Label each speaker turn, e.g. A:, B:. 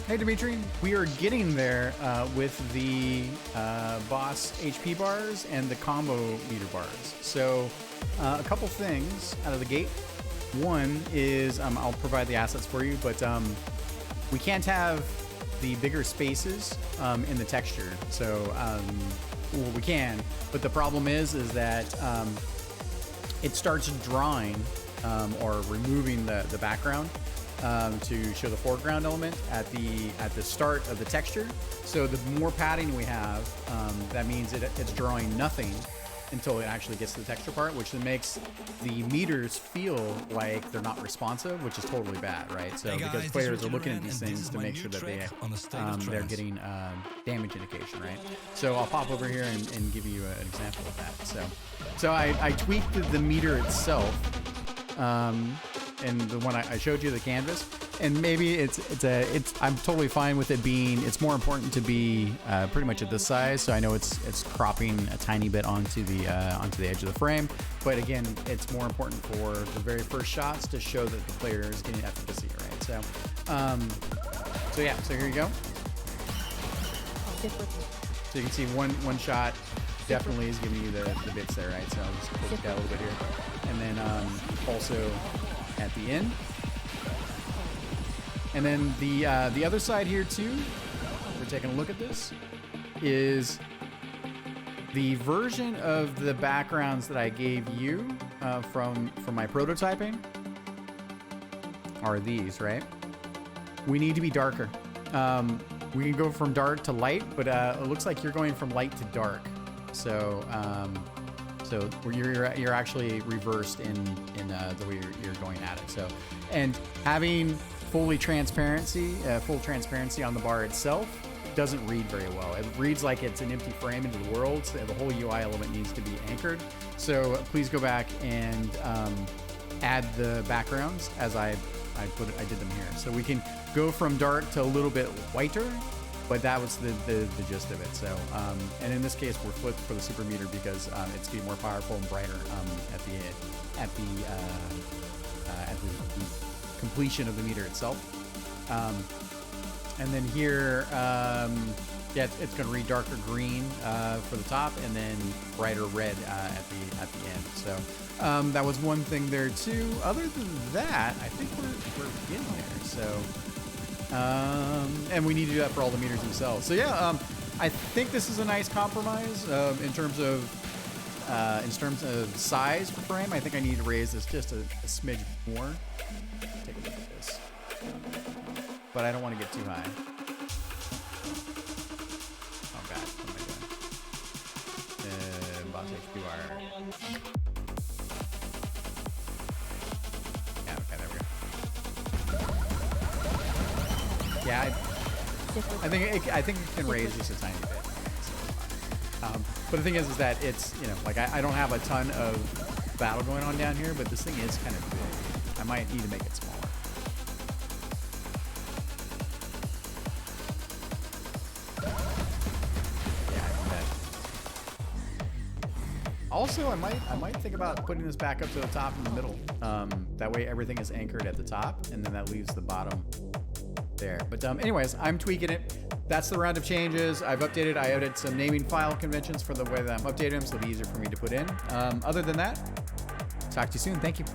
A: Hey Dimitri, we are getting there with the boss HP bars and the combo meter bars. So a couple things out of the gate. One is I'll provide the assets for you, but we can't have the bigger spaces in the texture. So well, we can, but the problem is that it starts drawing or removing the background to show the foreground element at the start of the texture. So the more padding we have, that means it's drawing nothing until it actually gets to the texture part, which then makes the meters feel like they're not responsive, which is totally bad, right? So because players are looking at these things to make sure that they're getting damage indication, right? So I'll pop over here and give you an example of that. So I tweaked the meter itself. And the one I showed you, the canvas, and maybe I'm totally fine with it being, it's more important to be pretty much at this size. So I know it's cropping a tiny bit onto the edge of the frame, but again, it's more important for the very first shots to show that the player is getting efficacy, right? So yeah, so here you go. So you can see one shot definitely is giving you the bits there, right? So I'll just click that a little bit here, and then also at the end. And then the other side here too, we're taking a look at this, is the version of the backgrounds that I gave you from my prototyping are these, right? We need to be darker. We can go from dark to light, but it looks like you're going from light to dark. So so you're actually reversed in the way you're going at it. So, and having full transparency on the bar itself doesn't read very well. It reads like it's an empty frame into the world. So the whole UI element needs to be anchored. So please go back and add the backgrounds as I did them here. So we can go from dark to a little bit whiter. But that was the gist of it. So, and in this case, we're flipped for the super meter because it's getting more powerful and brighter at the completion of the meter itself. And then here, yeah, it's going to read darker green for the top, and then brighter red at the end. So that was one thing there too. Other than that, I think we're getting there. So. And we need to do that for all the meters themselves. So yeah, I think this is a nice compromise in terms of size per frame. I think I need to raise this just a smidge more. Take a look at this, but I don't want to get too high. Oh god, what am I doing? Boss HP wire. Yeah, okay, there we go. Yeah, I think it can raise just a tiny bit. But the thing is that it's, you know, like I don't have a ton of battle going on down here, but this thing is kind of big. I might need to make it smaller. Yeah, I think that. Also, I might think about putting this back up to the top in the middle. That way everything is anchored at the top, and then that leaves the bottom there. But anyways, I'm tweaking it. That's the round of changes. I added some naming file conventions for the way that I'm updating them, so it'll be easier for me to put in. Other than that, talk to you soon. Thank you.